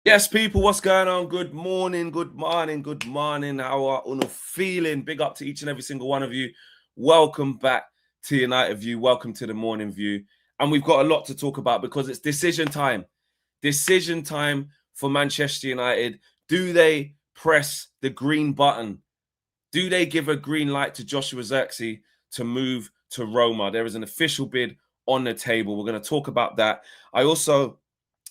Yes, people, what's going on? Good morning, good morning, good morning. How are you feeling? Big up to each and every single one of you. Welcome back to United View. Welcome to the morning view. And we've got a lot to talk about because it's decision time. Decision time for Manchester United. Do they press the green button? Do they give a green light to Joshua Zirkzee to move to Roma? There is an official bid on the table. We're going to talk about that. I also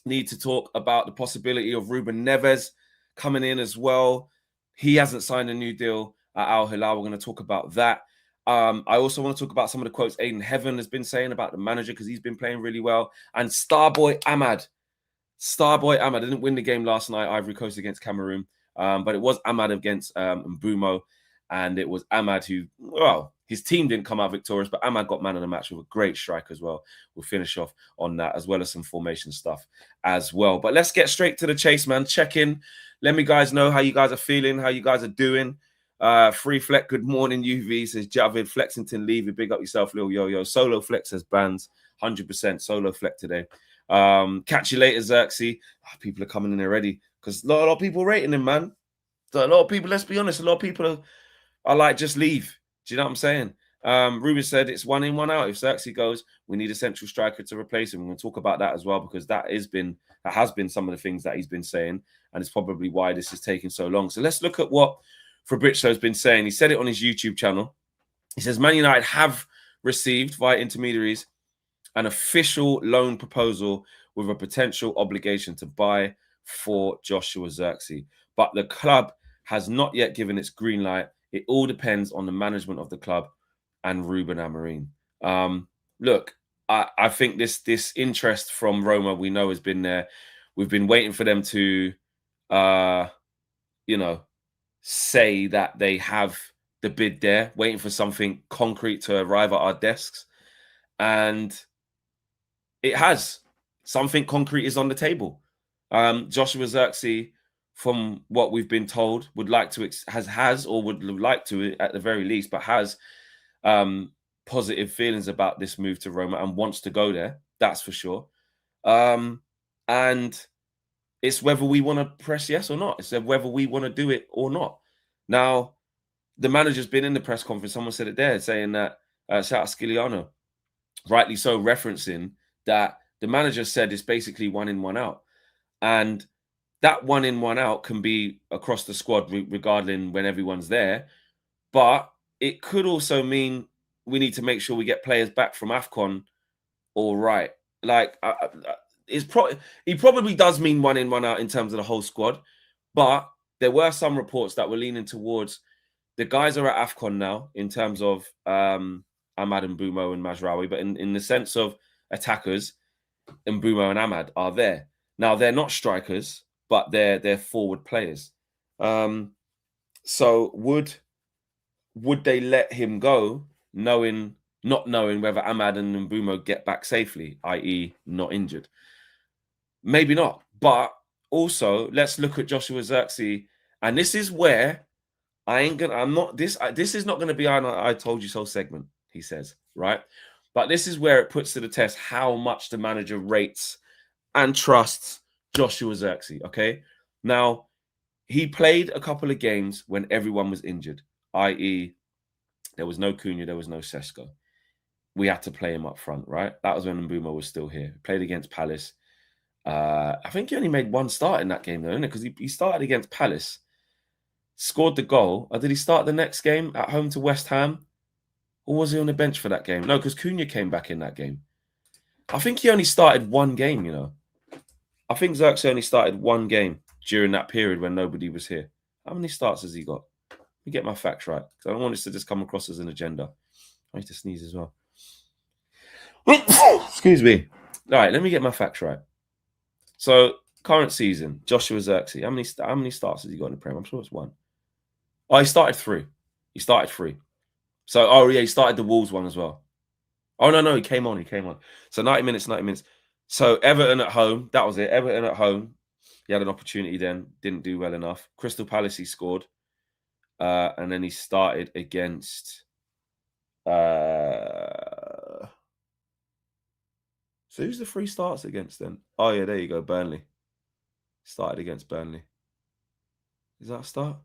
need to talk about the possibility of Ruben Neves coming in as well. He hasn't signed a new deal at Al Hilal. We're going to talk about that. I also want to talk about some of the quotes Aiden Heaven has been saying about the manager because he's been playing really well. And Starboy Ahmad. Starboy Ahmad didn't win the game last night, Ivory Coast against Cameroon. But it was Ahmad against Mbumo. And it was Ahmad who, well, his team didn't come out victorious, but Ahmad got man of the match with a great strike as well. We'll finish off on that, as well as some formation stuff as well. But let's get straight to the chase, man. Check in. Let me guys know how you guys are feeling, how you guys are doing. Free Fleck, good morning, UV, says Javid. Flexington Levy, big up yourself, little yo-yo. Solo Flex says bands, 100% Solo Fleck today. Catch you later, Zirkzee. People are coming in already because a lot of people rating him, man. So a lot of people, let's be honest, a lot of people are like, just leave. Do you know what I'm saying? Ruben said it's 1 in, 1 out. If Zirkzee goes, we need a central striker to replace him. We're going to talk about that as well because that has been some of the things that he's been saying, and it's probably why this is taking so long. So let's look at what Fabrizio's been saying. He said it on his YouTube channel. He says Man United have received via intermediaries an official loan proposal with a potential obligation to buy for Joshua Zirkzee, but the club has not yet given its green light. It all depends on the management of the club and Ruben Amorim. Look, I think this interest from Roma, we know, has been there. We've been waiting for them to, say that they have the bid there, waiting for something concrete to arrive at our desks. And it has. Something concrete is on the table. Joshua Zirkzee, from what we've been told, would like to has or would like to at the very least, but has positive feelings about this move to Roma and wants to go there. That's for sure. And it's whether we want to press yes or not. It's whether we want to do it or not. Now, the manager's been in the press conference. Someone said it there, saying that shout out Skiliano, rightly so, referencing that the manager said it's basically 1 in, 1 out. And that 1 in, 1 out can be across the squad, regarding when everyone's there. But it could also mean we need to make sure we get players back from AFCON all right. Like, he probably does mean 1 in, 1 out in terms of the whole squad. But there were some reports that were leaning towards the guys are at AFCON now in terms of Ahmad and Mbumo and Mazraoui, but in the sense of attackers, Mbumo and Ahmad are there. Now, they're not strikers, but they're forward players. So would they let him go, not knowing whether Ahmad and Mbumo get back safely, i.e. not injured? Maybe not. But also, let's look at Joshua Zirkzee. And this is where this is not going to be an I told you so segment, he says, right? But this is where it puts to the test how much the manager rates and trusts Joshua Zirkzee, okay? Now, he played a couple of games when everyone was injured, i.e. there was no Cunha, there was no Sesko. We had to play him up front, right? That was when Mbumo was still here. Played against Palace. I think he only made 1 start in that game, though, because he started against Palace, scored the goal. Or did he start the next game at home to West Ham? Or was he on the bench for that game? No, because Cunha came back in that game. I think he only started 1 game, you know. I think Zirkzee only started 1 game during that period when nobody was here. How many starts has he got? Let me get my facts right, because I don't want this to just come across as an agenda. I need to sneeze as well. Excuse me. All right, let me get my facts right. So, current season, Joshua Zirkzee, how many starts has he got in the Prem? I'm sure it's 1. Oh, he started 3. So, oh yeah, he started the Wolves one as well. Oh, no, he came on. So 90 minutes. So Everton at home, that was it. Everton at home. He had an opportunity then, didn't do well enough. Crystal Palace, he scored. And then he started against... So who's the 3 starts against then? Oh, yeah, there you go, Burnley. Started against Burnley. Is that a start?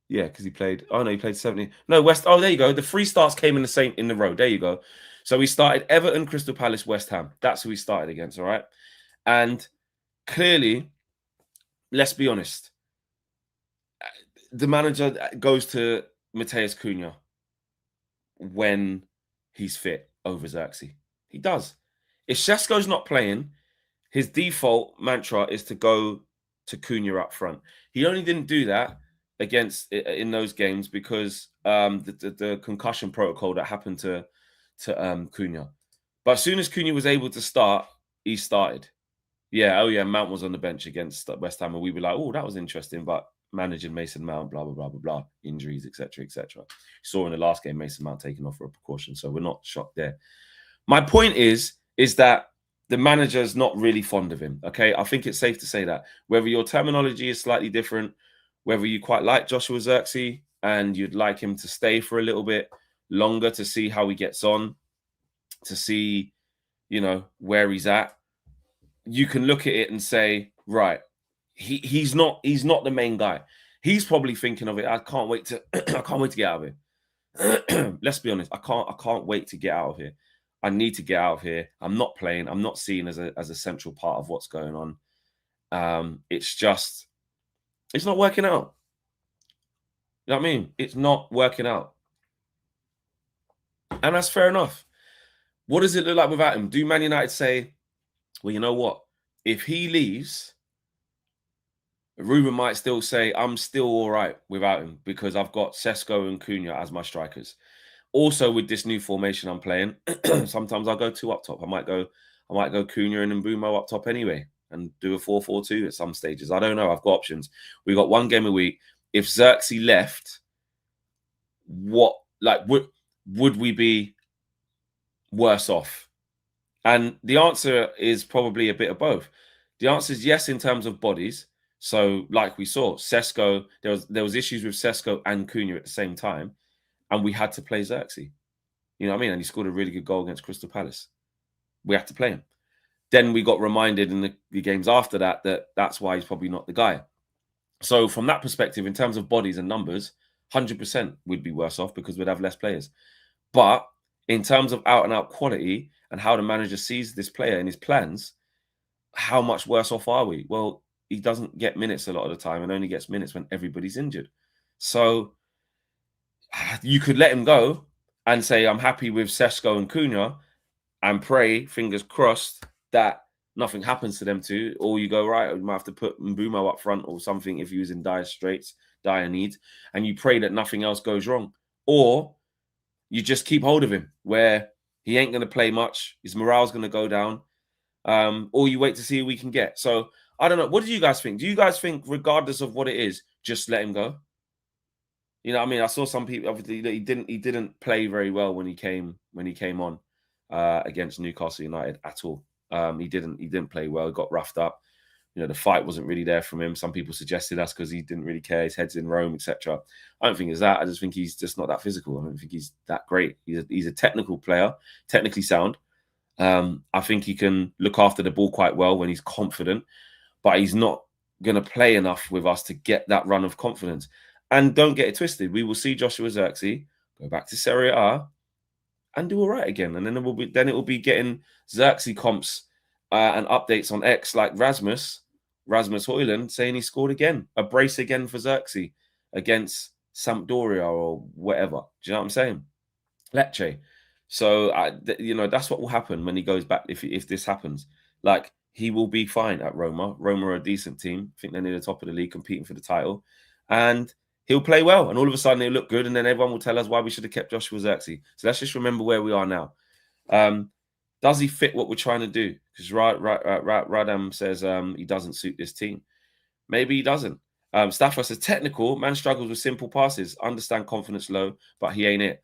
Yeah, because he played. Oh no, he played 70. No, West. Oh, there you go. The 3 starts came in the row. There you go. So we started Everton, Crystal Palace, West Ham. That's who we started against. All right. And clearly, let's be honest. The manager goes to Matheus Cunha when he's fit over Zirkzee. He does. If Šeško's not playing, his default mantra is to go to Cunha up front. He only didn't do that against in those games because the concussion protocol that happened to Cunha. But as soon as Cunha was able to start, he started. Yeah, oh yeah, Mount was on the bench against West Ham, and we were like, oh, that was interesting. But managing Mason Mount, blah blah blah blah blah, injuries, etc. etc. Saw in the last game Mason Mount taken off for a precaution, so we're not shocked there. My point is that the manager's not really fond of him. Okay, I think it's safe to say that. Whether your terminology is slightly different, whether you quite like Joshua Zirkzee and you'd like him to stay for a little bit longer to see how he gets on, to see, you know, where he's at, you can look at it and say, right, he's not the main guy. He's probably thinking of it. I can't wait to get out of here. Let's be honest. I can't wait to get out of here. I need to get out of here. I'm not playing. I'm not seen as a central part of what's going on. It's not working out. You know what I mean? It's not working out. And that's fair enough. What does it look like without him? Do Man United say, well, you know what? If he leaves, Ruben might still say, I'm still all right without him because I've got Šeško and Cunha as my strikers. Also, with this new formation I'm playing, sometimes I'll go 2 up top. I might go Cunha and Mbeumo up top anyway and do a 4-4-2 at some stages. I don't know. I've got options. We got 1 game a week. If Zirkzee left, would we be worse off? And the answer is probably a bit of both. The answer is yes in terms of bodies. So, like we saw, Šeško, there was issues with Šeško and Cunha at the same time, and we had to play Zirkzee. You know what I mean? And he scored a really good goal against Crystal Palace. We had to play him. Then we got reminded in the games after that that's why he's probably not the guy. So from that perspective, in terms of bodies and numbers, 100% we'd be worse off because we'd have less players. But in terms of out-and-out quality and how the manager sees this player and his plans, how much worse off are we? Well, he doesn't get minutes a lot of the time and only gets minutes when everybody's injured. So you could let him go and say, I'm happy with Šeško and Cunha and pray, fingers crossed, that nothing happens to them two. Or you go, right, we might have to put Mbeumo up front or something if he was in dire straits, dire needs, and you pray that nothing else goes wrong. Or you just keep hold of him where he ain't going to play much. His morale's going to go down. Or you wait to see who we can get. So I don't know. What do you guys think? Do you guys think, regardless of what it is, just let him go? You know what I mean? I saw some people, obviously, he didn't play very well when he came on against Newcastle United at all. He didn't play well. He got roughed up. You know, the fight wasn't really there from him. Some people suggested that's because he didn't really care. His head's in Rome, etc. I don't think it's that. I just think he's just not that physical. I don't think he's that great. He's a technical player, technically sound. I think he can look after the ball quite well when he's confident, but he's not going to play enough with us to get that run of confidence. And don't get it twisted. We will see Joshua Zirkzee go back to Serie A and do all right again. And then it will be getting Zirkzee comps and updates on X like Rasmus Højlund saying he scored again, a brace again for Zirkzee against Sampdoria or whatever. Do you know what I'm saying? Lecce. So, you know, that's what will happen when he goes back. If this happens, like, he will be fine at Roma. Roma are a decent team. I think they're near the top of the league, competing for the title. And he'll play well. And all of a sudden, he'll look good. And then everyone will tell us why we should have kept Joshua Zirkzee. So let's just remember where we are now. Does he fit what we're trying to do? Because Radam says he doesn't suit this team. Maybe he doesn't. Stafford says, technical, man struggles with simple passes. Understand confidence low, but he ain't it.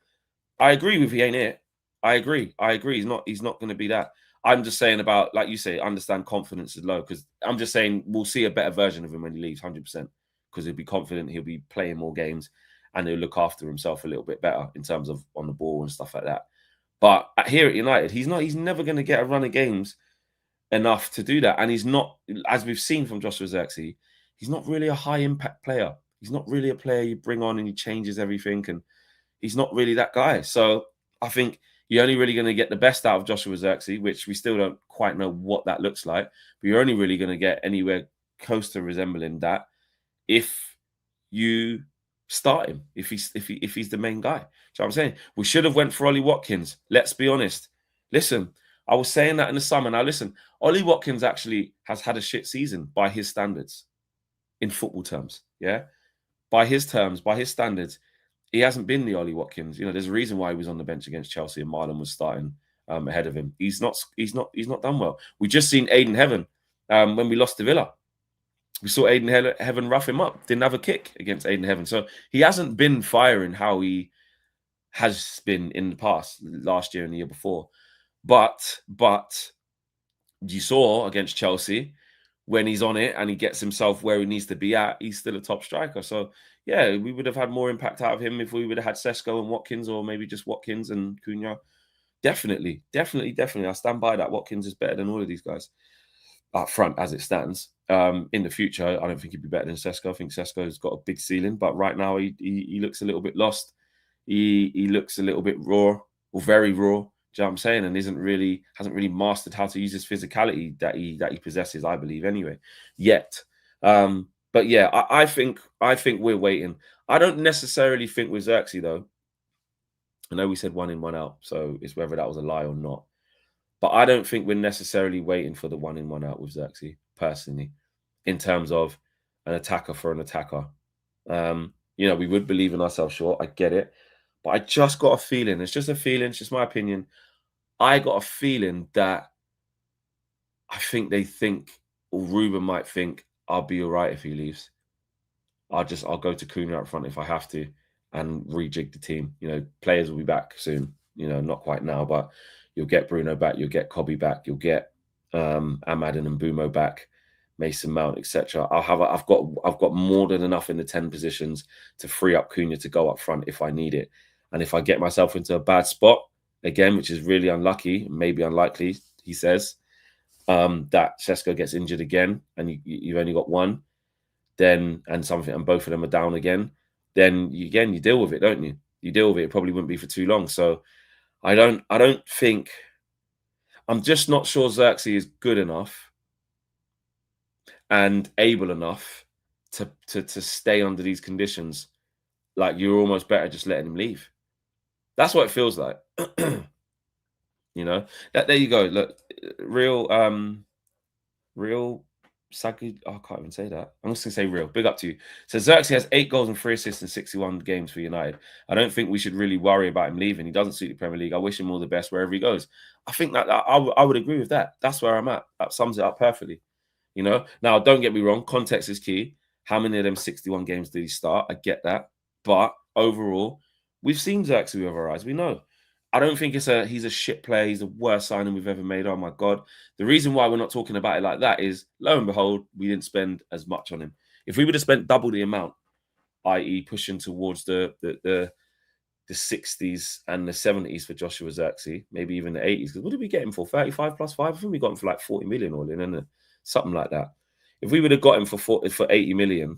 I agree with he ain't it. I agree. He's not going to be that. I'm just saying about, like you say, understand confidence is low. Because I'm just saying we'll see a better version of him when he leaves, 100%. Because he'll be confident, he'll be playing more games, and he'll look after himself a little bit better in terms of on the ball and stuff like that. But here at United, he's never going to get a run of games enough to do that. And he's not, as we've seen from Joshua Zirkzee, he's not really a high impact player. He's not really a player you bring on and he changes everything. And he's not really that guy. So I think you're only really going to get the best out of Joshua Zirkzee, which we still don't quite know what that looks like. But you're only really going to get anywhere close to resembling that if you start him, if he's the main guy. Do you know what I'm saying? We should have went for Ollie Watkins. Let's be honest. Listen, I was saying that in the summer. Now listen, Ollie Watkins actually has had a shit season by his standards, in football terms. Yeah, by his terms, by his standards, he hasn't been the Ollie Watkins. You know, there's a reason why he was on the bench against Chelsea and Marlon was starting ahead of him. He's not done well. We just seen Aiden Heaven when we lost to Villa. We saw Aiden Heaven rough him up. Didn't have a kick against Aiden Heaven. So he hasn't been firing how he has been in the past, last year and the year before. But you saw against Chelsea, when he's on it and he gets himself where he needs to be at, he's still a top striker. So, yeah, we would have had more impact out of him if we would have had Sesko and Watkins, or maybe just Watkins and Cunha. Definitely. I stand by that. Watkins is better than all of these guys up front as it stands. In the future, I don't think he'd be better than Sesko. I think Sesko's got a big ceiling, but right now he looks a little bit lost. He looks a little bit raw, or very raw. Do you know what I'm saying? And hasn't really mastered how to use his physicality that he possesses, I believe, anyway, yet. But yeah, I think we're waiting. I don't necessarily think with Zirkzee, though. I know we said 1 in, 1 out, so it's whether that was a lie or not. But I don't think we're necessarily waiting for the 1 in, 1 out with Zirkzee, personally, in terms of an attacker for an attacker. You know, we would believe in ourselves, sure, I get it. But I just got a feeling, it's just a feeling, it's just my opinion. I got a feeling that I think they think, or Ruben might think, I'll be all right if he leaves. I'll go to Cunha up front if I have to and rejig the team. You know, players will be back soon. You know, not quite now, but you'll get Bruno back, you'll get Kobbie back, you'll get Ahmad and Mbumo back, Mason Mount, etc. I've got more than enough in the 10 positions to free up Cunha to go up front if I need it. And if I get myself into a bad spot, again, which is really unlucky, maybe unlikely, he says, that Sesko gets injured again and you've only got one, then and both of them are down again, then you deal with it, don't you? You deal with it. It probably wouldn't be for too long. So I don't think, I'm just not sure Zirkzee is good enough and able enough to stay under these conditions. Like, you're almost better just letting him leave. That's what it feels like. You know, there you go. Look, real Saki. Oh, I can't even say that. I'm just gonna say real. Big up to you. So Zirkzee has 8 goals and 3 assists in 61 games for United. I don't think we should really worry about him leaving. He doesn't suit the Premier League. I wish him all the best wherever he goes. I think that I would agree with that. That's where I'm at. That sums it up perfectly. You know. Now, don't get me wrong. Context is key. How many of them 61 games did he start? I get that, but overall, we've seen Zirkzee with our eyes. We know. I don't think he's a shit player. He's the worst signing we've ever made. Oh my God. The reason why we're not talking about it like that is, lo and behold, we didn't spend as much on him. If we would have spent double the amount, i.e. pushing towards the 60s and the 70s for Joshua Zirkzee, maybe even the 80s, because what did we get him for? 35 plus 5? I think we got him for like 40 million all in, and something like that. If we would have got him for 80 million,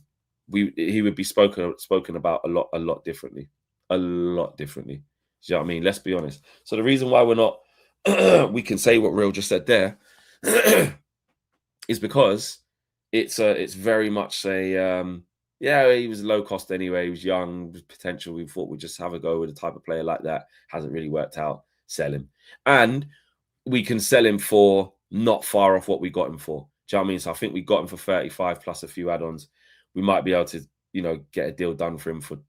he would be spoken about a lot differently. A lot differently. Do you know what I mean? Let's be honest. So the reason why we're not, we can say what Real just said there, is because it's very much yeah, he was low cost anyway. He was young, potential. We thought we'd just have a go with a type of player like that. Hasn't really worked out. Sell him, and we can sell him for not far off what we got him for. Do you know what I mean? So I think we got him for 35 plus a few add-ons. We might be able to, you know, get a deal done for him for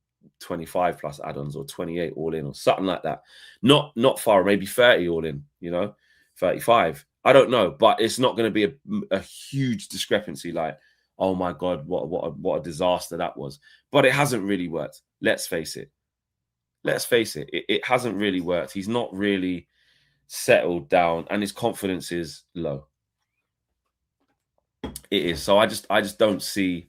25 plus add-ons, or 28 all in, or something like that. Not far, maybe 30 all in, you know, 35. I don't know, but it's not going to be a huge discrepancy like, oh my God, what a disaster that was. But it hasn't really worked. Let's face it. It hasn't really worked. He's not really settled down and his confidence is low. It is. So I just don't see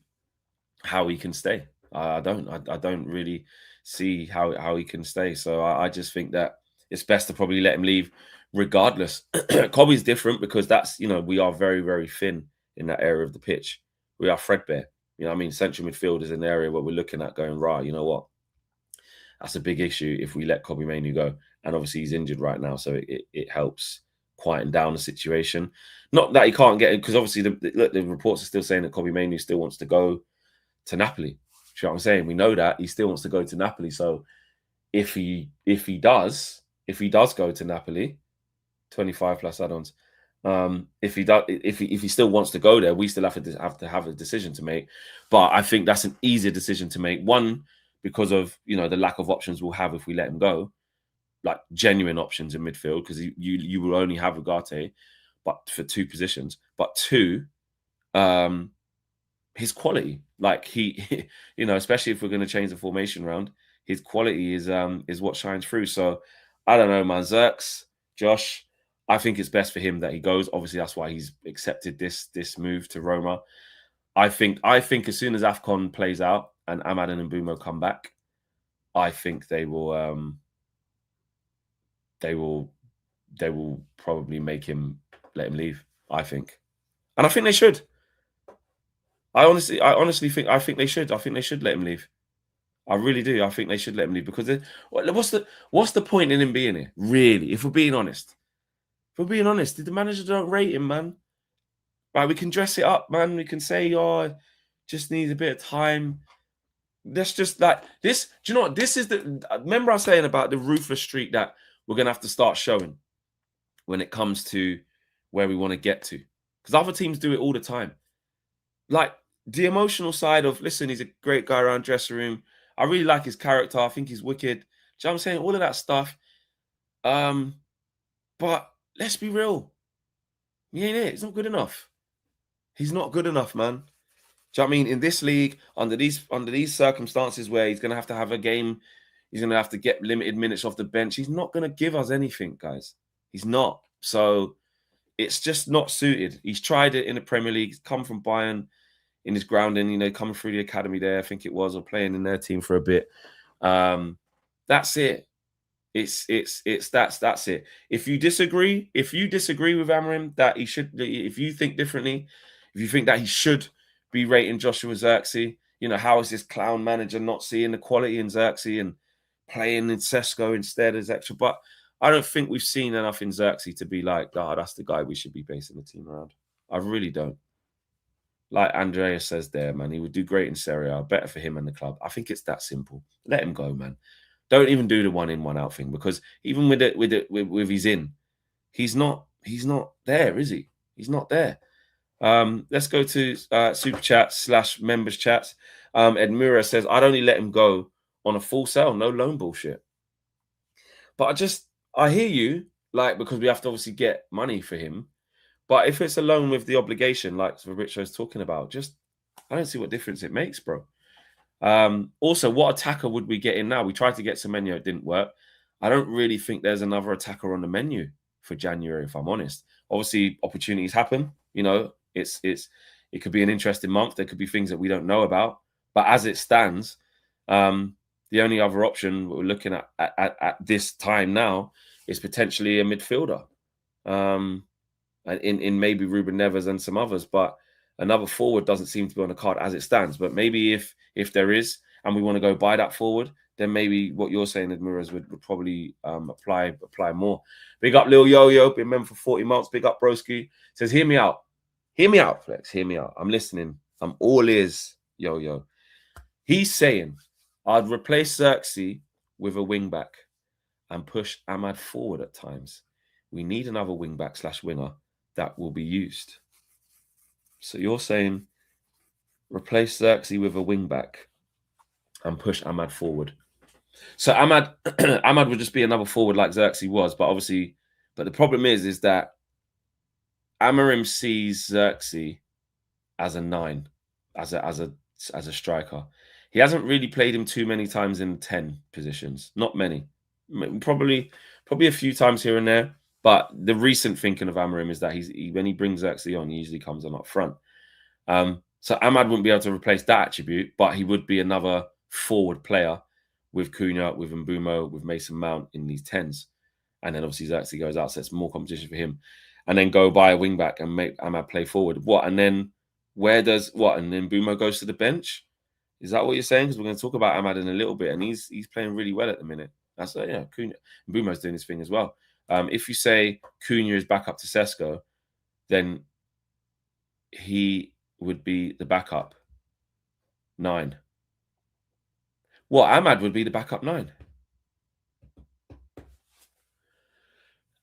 how he can stay. I don't really see how he can stay. So I just think that it's best to probably let him leave. regardless. Kobe's different because that's, you know, we are very, very thin in that area of the pitch. We are threadbare. You know what I mean? Central midfield is an area where we're looking at going, right, you know what? That's a big issue if we let Kobe Mainoo go. And obviously he's injured right now, so it helps quieten down the situation. Not that he can't get it, because obviously the reports are still saying that Kobe Mainoo still wants to go to Napoli. You know what I'm saying? We know that he still wants to go to Napoli. So if he does go to Napoli, 25 plus add-ons. If he still wants to go there, we still have to have a decision to make. But I think that's an easier decision to make. One, because of, you know, the lack of options we'll have if we let him go, like genuine options in midfield, because you will only have Ugarte, but for 2 positions. But 2, his quality, like he you know, especially if we're going to change the formation around, his quality is what shines through. So I don't know, man. Zirkzee, Josh, I think it's best for him that he goes. Obviously, that's why he's accepted this move to Roma. I think as soon as AFCON plays out and Ahmad and Mbeumo come back, I think they will probably let him leave. I think, and I think they should. I honestly think they should. I think they should let him leave. I really do. I think they should let him leave, because what's the point in him being here? Really, if we're being honest. If we're being honest, did the manager don't rate him, man? Right, we can dress it up, man. We can say, oh, just needs a bit of time. That's just like this. Do you know what? This is remember I was saying about the ruthless streak that we're gonna have to start showing when it comes to where we want to get to. Because other teams do it all the time. Like the emotional side of, listen, he's a great guy around dressing room. I really like his character. I think he's wicked. Do you know what I'm saying? All of that stuff. But let's be real. He ain't it. He's not good enough. He's not good enough, man. Do you know what I mean? In this league, under these circumstances where he's going to have a game, he's going to have to get limited minutes off the bench. He's not going to give us anything, guys. He's not. So it's just not suited. He's tried it in the Premier League. He's come from Bayern in his grounding, you know, coming through the academy there, I think it was, or playing in their team for a bit. That's it. That's it. If you disagree with Amorim that he should, if you think differently, if you think that he should be rating Joshua Zirkzee, you know, how is this clown manager not seeing the quality in Zirkzee and playing in Sesko instead as extra? But I don't think we've seen enough in Zirkzee to be like, oh, that's the guy we should be basing the team around. I really don't. Like Andrea says there, man, he would do great in Serie A. Better for him and the club. I think it's that simple. Let him go, man. Don't even do the 1 in, 1 out thing, because even with his in, he's not there, is he? He's not there. Let's go to super chat / members chats. Edmura says, I'd only let him go on a full sale, no loan bullshit. But I hear you, like, because we have to obviously get money for him. But if it's a loan with the obligation, like Fabrizio's talking about, I don't see what difference it makes, bro. Also, what attacker would we get in now? We tried to get Semenyo, it didn't work. I don't really think there's another attacker on the menu for January, if I'm honest. Obviously, opportunities happen. You know, it could be an interesting month. There could be things that we don't know about. But as it stands, the only other option we're looking at this time now is potentially a midfielder. In maybe Ruben Neves and some others, but another forward doesn't seem to be on the card as it stands. But maybe if there is, and we want to go buy that forward, then maybe what you're saying, Admiras, would probably apply more. Big up Lil Yo-Yo, been a member for 40 months. Big up Broski. Says, hear me out, Flex. Hear me out. I'm listening. I'm all ears, Yo-Yo. He's saying, I'd replace Zirkzee with a wing back and push Ahmad forward at times. We need another wing back / winger that will be used. So you're saying replace Zirkzee with a wing back and push Ahmad forward. So Ahmad would just be another forward like Zirkzee was, but the problem is that Amorim sees Zirkzee as a 9, as a striker. He hasn't really played him too many times in 10 positions. Not many. Probably a few times here and there. But the recent thinking of Amorim is that when he brings Zirkzee on, he usually comes on up front. So Ahmad wouldn't be able to replace that attribute, but he would be another forward player with Cunha, with Mbeumo, with Mason Mount in these 10s. and then obviously Zirkzee goes out, so it's more competition for him, and then go buy a wing back and make Ahmad play forward. What? And then where does what? And then Mbeumo goes to the bench. Is that what you're saying? Because we're going to talk about Ahmad in a little bit, and he's playing really well at the minute. That's yeah, Cunha. Mbeumo's doing his thing as well. If you say Cunha is back up to Sesko, then he would be the backup 9. What? Ahmad would be the backup 9.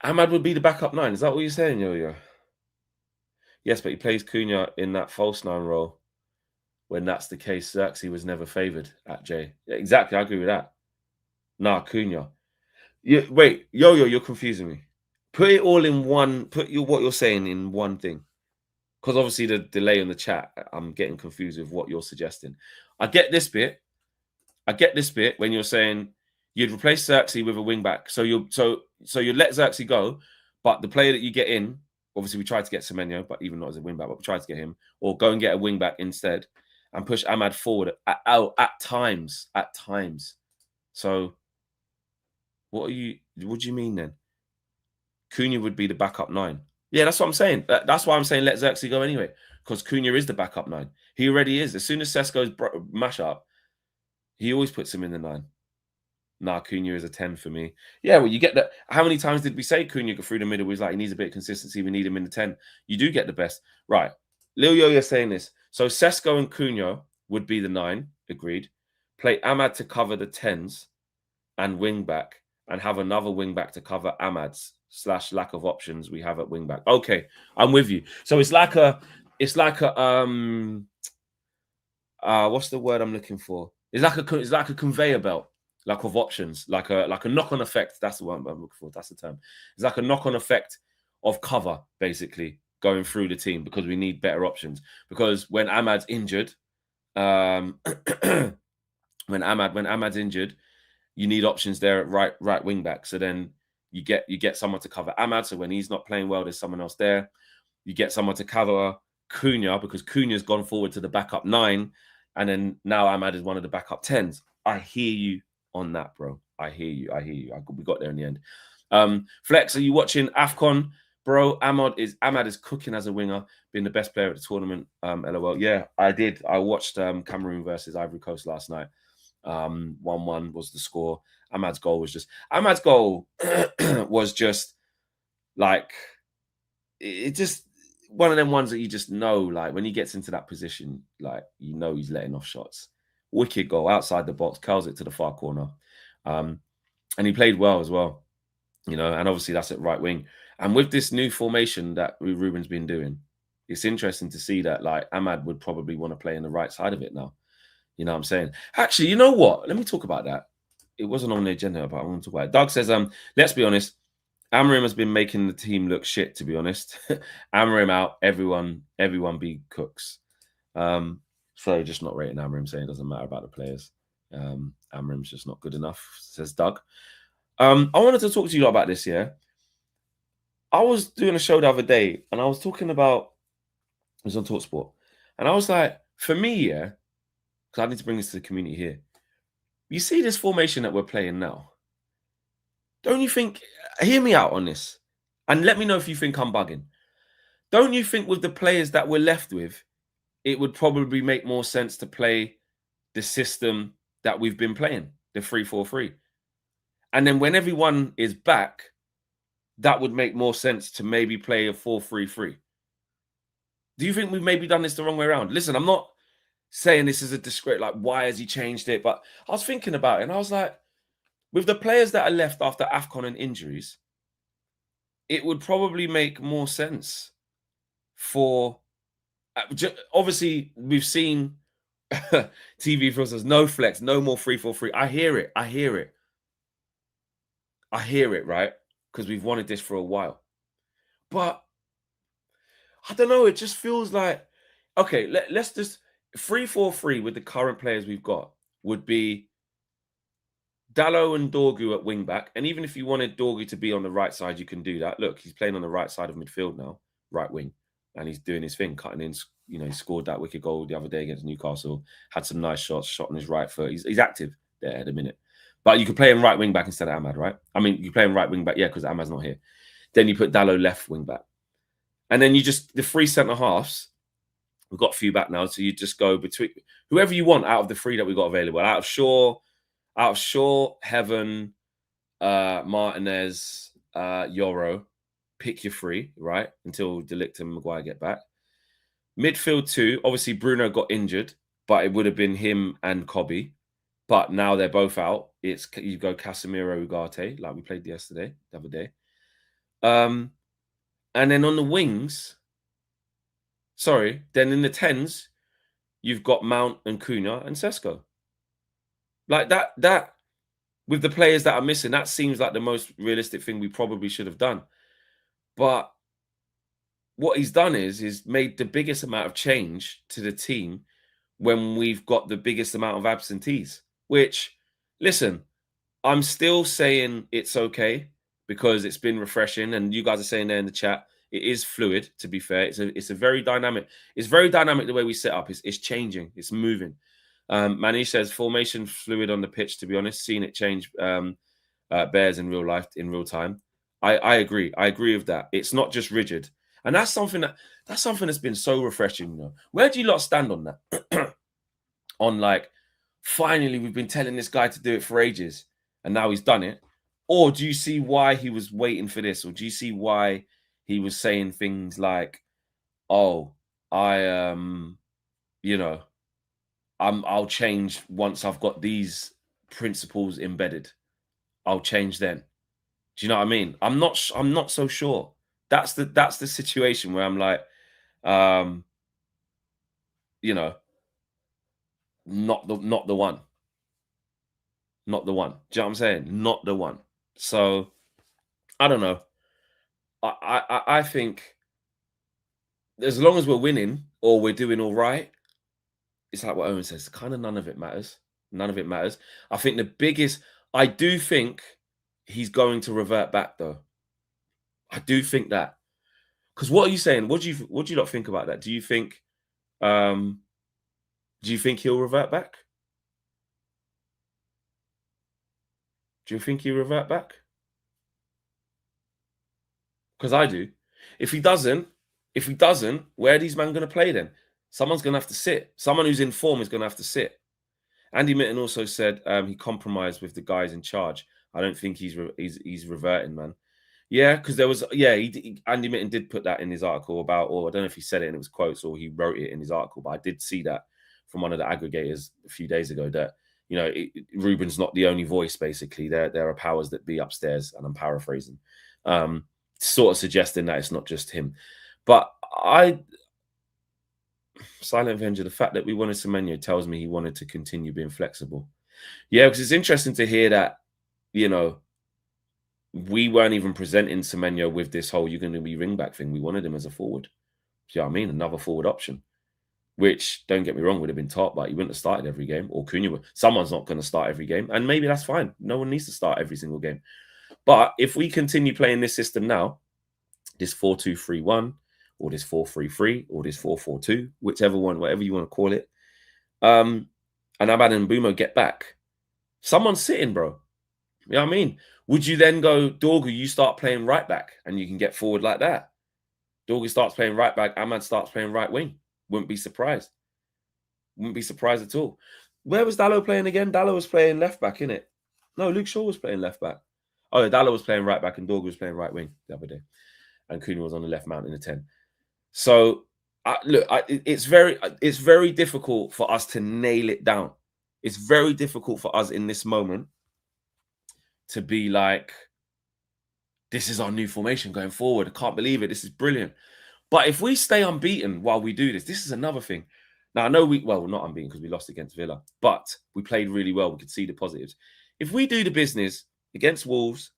Ahmad would be the backup 9. Is that what you're saying, Yo-Yo? Yes, but he plays Cunha in that false 9 role. When that's the case, Zirkzee was never favoured at J. Yeah, exactly, I agree with that. Nah, Cunha. Wait, Yo-Yo, you're confusing me. Put it all in one. Put what you're saying in one thing. Because obviously the delay in the chat, I'm getting confused with what you're suggesting. I get this bit when you're saying you'd replace Zirkzee with a wing back. So you let Zirkzee go, but the player that you get in, obviously we tried to get Semenyo, but even not as a wing back, but we tried to get him, or go and get a wing back instead and push Ahmad forward at times. So what do you mean then? Cunha would be the backup 9. Yeah, that's what I'm saying. That's why I'm saying let Zirkzee go anyway, because Cunha is the backup 9. He already is. As soon as Sesko's mash up, he always puts him in the 9. Nah, Cunha is a 10 for me. Yeah, well, you get that. How many times did we say Cunha go through the middle? Was like, he needs a bit of consistency. We need him in the 10. You do get the best. Right. Lil Yo-Yo saying this. So Sesko and Cunha would be the 9. Agreed. Play Ahmad to cover the 10s and wing back, and have another wing back to cover Ahmad's / lack of options we have at wing back. Okay, I'm with you. So it's like a what's the word I'm looking for? It's like a conveyor belt, like of options, like a knock-on effect. That's the one I'm looking for. That's the term. It's like a knock-on effect of cover, basically, going through the team, because we need better options. Because when Ahmad's injured, when Ahmad's injured, you need options there at right wing back. So then you get someone to cover Ahmad. So when he's not playing well, there's someone else there. You get someone to cover Cunha, because Cunha's gone forward to the backup 9, and then now Ahmad is one of the backup 10s. I hear you on that, bro. I hear you. We got there in the end. Flex, are you watching AFCON, bro? Ahmad is cooking as a winger, being the best player at the tournament. LOL. Yeah, I did. I watched Cameroon versus Ivory Coast last night. 1-1 was the score. Ahmad's goal was just like, it just one of them ones that you just know, like when he gets into that position, like, you know, he's letting off shots. Wicked goal outside the box, curls it to the far corner. And he played well as well, you know, and obviously that's at right wing. And with this new formation that Ruben's been doing, it's interesting to see that, like, Ahmad would probably want to play on the right side of it now. You know what I'm saying? Actually, you know what? Let me talk about that. It wasn't on the agenda, but I want to talk about it. Doug says, let's be honest, Amorim has been making the team look shit, to be honest. Amorim out, everyone be cooks. So just not rating Amorim, saying it doesn't matter about the players. Amorim's just not good enough, says Doug. I wanted to talk to you about this, yeah. I was doing a show the other day, and I was talking about, it was on TalkSport, and I was like, for me, yeah, because I need to bring this to the community here. You see this formation that we're playing now? Don't you think, hear me out on this, and let me know if you think I'm bugging. Don't you think with the players that we're left with, it would probably make more sense to play the system that we've been playing, the 3-4-3? And then when everyone is back, that would make more sense to maybe play a 4-3-3. Do you think we've maybe done this the wrong way around? Listen, I'm not saying this is a discredit, like, why has he changed it? But I was thinking about it, and I was like, with the players that are left after AFCON and injuries, it would probably make more sense for... Obviously, we've seen TV for us, no flex, no more 3-4-3. I hear it, right? Because we've wanted this for a while. But I don't know, it just feels like, okay, let's just... 3-4-3 with the current players we've got would be Dalot and Dorgu at wing back. And even if you wanted Dorgu to be on the right side, you can do that. Look, he's playing on the right side of midfield now, right wing. And he's doing his thing, cutting in. You know, he scored that wicked goal the other day against Newcastle. Had some nice shots, shot on his right foot. He's active there at the minute. But you could play him right wing back instead of Ahmad, right? I mean, you play him right wing back, yeah, because Ahmad's not here. Then you put Dalot left wing back. And then you just, the three centre halves, we've got a few back now. So you just go between whoever you want out of the three that we got available. Out of Shaw, Heaven, Martinez, Yoro. Pick your three, right? Until De Ligt and Maguire get back. Midfield two, obviously Bruno got injured, but it would have been him and Kobe. But now they're both out. It's you go Casemiro, Ugarte, like we played yesterday, the other day. And then on the wings, then in the 10s, you've got Mount and Cunha and Sesko. Like that with the players that are missing, that seems like the most realistic thing we probably should have done. But what he's done is made the biggest amount of change to the team when we've got the biggest amount of absentees. Which, listen, I'm still saying it's okay because it's been refreshing, and you guys are saying there in the chat it is fluid. To be fair, it's a very dynamic. It's very dynamic the way we set up. It's changing. It's moving. Manish says formation fluid on the pitch. To be honest, seeing it change bears in real life in real time. I agree. I agree with that. It's not just rigid, and that's something that's been so refreshing. You know, where do you lot stand on that? On like, finally, we've been telling this guy to do it for ages, and now he's done it. Or do you see why he was waiting for this? Or do you see why he was saying things like, "Oh, I'll change once I've got these principles embedded. I'll change then." Do you know what I mean? I'm not so sure. That's the situation where I'm like, not the one. Not the one. Do you know what I'm saying? Not the one. So I don't know. I think as long as we're winning or we're doing all right, it's like what Owen says, kind of none of it matters. None of it matters. I think I do think he's going to revert back though. I do think that. Because what are you saying? What do you not think about that? Do you think he'll revert back? Do you think he'll revert back? Because I do. If he doesn't, where are these men going to play then? Someone's going to have to sit. Someone who's in form is going to have to sit. Andy Mitten also said he compromised with the guys in charge. I don't think he's reverting, man. Yeah, because there was Andy Mitten did put that in his article about, or I don't know if he said it and it was quotes or he wrote it in his article, but I did see that from one of the aggregators a few days ago that Ruben's not the only voice. Basically, there are powers that be upstairs, and I'm paraphrasing, sort of suggesting that it's not just him. But Silent Avenger, the fact that we wanted Semenyo tells me he wanted to continue being flexible. Yeah, because it's interesting to hear that, we weren't even presenting Semenyo with this whole you're going to be ring back thing. We wanted him as a forward. Do you know what I mean? Another forward option, which, don't get me wrong, would have been top, but he wouldn't have started every game. Or Cunha, someone's not going to start every game. And maybe that's fine. No one needs to start every single game. But if we continue playing this system now, this 4-2-3-1, or this 4-3-3, or this 4-4-2, whichever one, whatever you want to call it, and Abad and Bumo get back, someone's sitting, bro. You know what I mean? Would you then go, Dorgu, you start playing right back and you can get forward like that? Dorgu starts playing right back, Ahmad starts playing right wing. Wouldn't be surprised. Wouldn't be surprised at all. Where was Dalot playing again? Dalot was playing left back, innit? No, Luke Shaw was playing left back. Oh, yeah, Dalot was playing right back and Dorgu was playing right wing the other day. And Cunha was on the left mount in the 10. So, it's very difficult for us to nail it down. It's very difficult for us in this moment to be like, this is our new formation going forward. I can't believe it. This is brilliant. But if we stay unbeaten while we do this is another thing. Now, I know we're not unbeaten because we lost against Villa, but we played really well. We could see the positives. If we do the business against Wolves,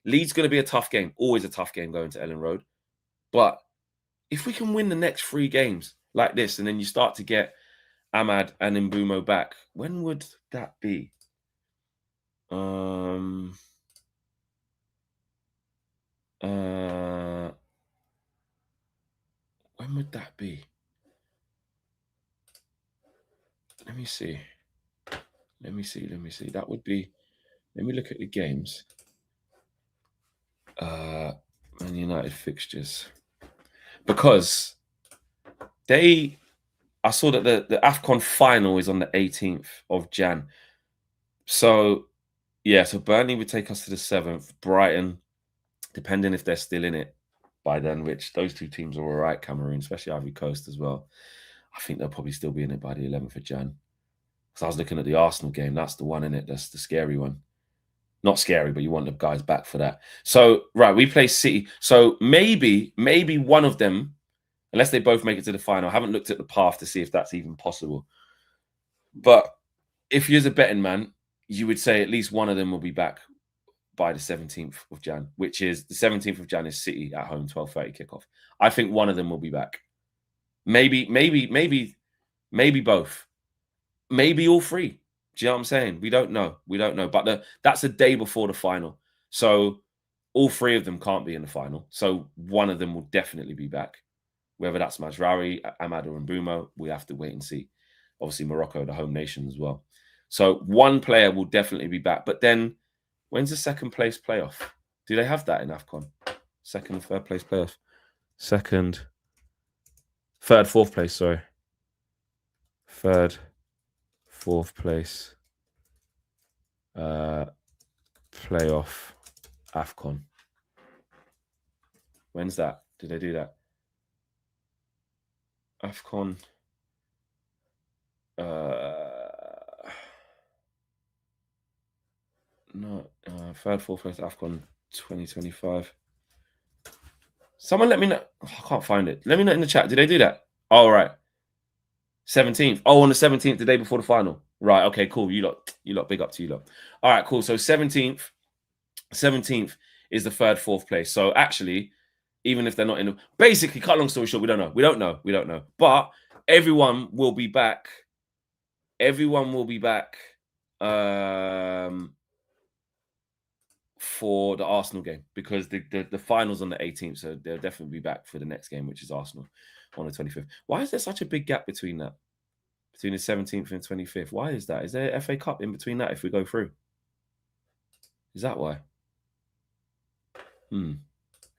Leeds going to be a tough game. Always a tough game going to Ellen Road. But if we can win the next 3 games like this, and then you start to get Ahmad and Mbumo back, when would that be? When would that be? Let me see. That would be Let me look at the games. Man United fixtures. Because I saw that the AFCON final is on the 18th of Jan. So, yeah, so Burnley would take us to the 7th. Brighton, depending if they're still in it by then, which those two teams are all right, Cameroon, especially Ivory Coast as well. I think they'll probably still be in it by the 11th of Jan. Because I was looking at the Arsenal game. That's the one in it. That's the scary one. Not scary, but you want the guys back for that. So, right, we play City. So maybe one of them, unless they both make it to the final. I haven't looked at the path to see if that's even possible. But if you're a betting man, you would say at least one of them will be back by the 17th of Jan, which is the 17th of Jan is City at home, 12:30 kickoff. I think one of them will be back. Maybe both. Maybe all three. Do you know what I'm saying? We don't know. But that's the day before the final. So all three of them can't be in the final. So one of them will definitely be back. Whether that's Mazraoui, Amad, or Mbeumo, we have to wait and see. Obviously, Morocco, the home nation as well. So one player will definitely be back. But then, when's the second place playoff? Do they have that in AFCON? Second and third place playoff? Third, fourth place, sorry. Third, fourth place playoff AFCON. When's that? Did they do that? AFCON. Third, fourth place AFCON 2025. Someone let me know. Oh, I can't find it. Let me know in the chat. Did they do that? Oh, right. 17th. Oh, on the 17th, the day before the final. Right. Okay, cool. You lot, big up to you lot. All right, cool. So 17th is the third, fourth place. So actually, even if they're not in the, basically, cut long story short, we don't know. But everyone will be back. For the Arsenal game, because the final's on the 18th, so they'll definitely be back for the next game, which is Arsenal on the 25th. Why is there such a big gap between the 17th and 25th? Why is that? Is there FA Cup in between that if we go through? Is that why?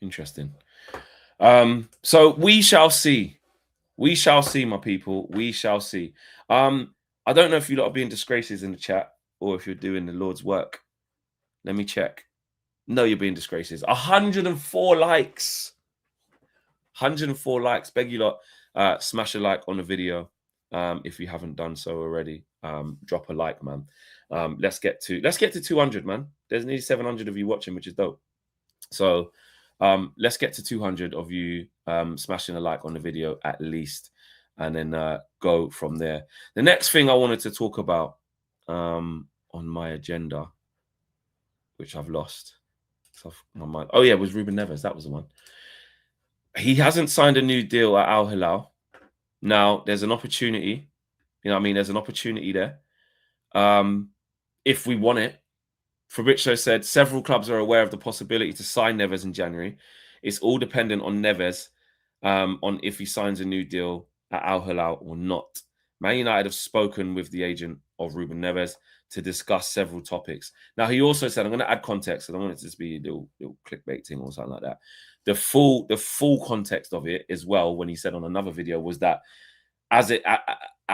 Interesting. So we shall see. We shall see, my people. We shall see. I don't know if you lot are being disgraces in the chat or if you're doing the Lord's work. Let me check. No, you're being disgraces. 104 likes. 104 likes. Beg you lot, smash a like on the video if you haven't done so already. Drop a like, man. Let's get to 200, man. There's nearly 700 of you watching, which is dope. So let's get to 200 of you smashing a like on the video at least, and then go from there. The next thing I wanted to talk about on my agenda, which I've lost. My mind. Oh yeah, it was Ruben Neves. That was the one. He hasn't signed a new deal at Al Hilal. Now there's an opportunity. You know what I mean? There's an opportunity there. If we want it. Fabrizio said several clubs are aware of the possibility to sign Neves in January. It's all dependent on Neves, on if he signs a new deal at Al Hilal or not. Man United have spoken with the agent of Ruben Neves to discuss several topics. Now, he also said, I'm going to add context. I don't want it to just be a little clickbait thing or something like that. The full context of it as well, when he said on another video, was that at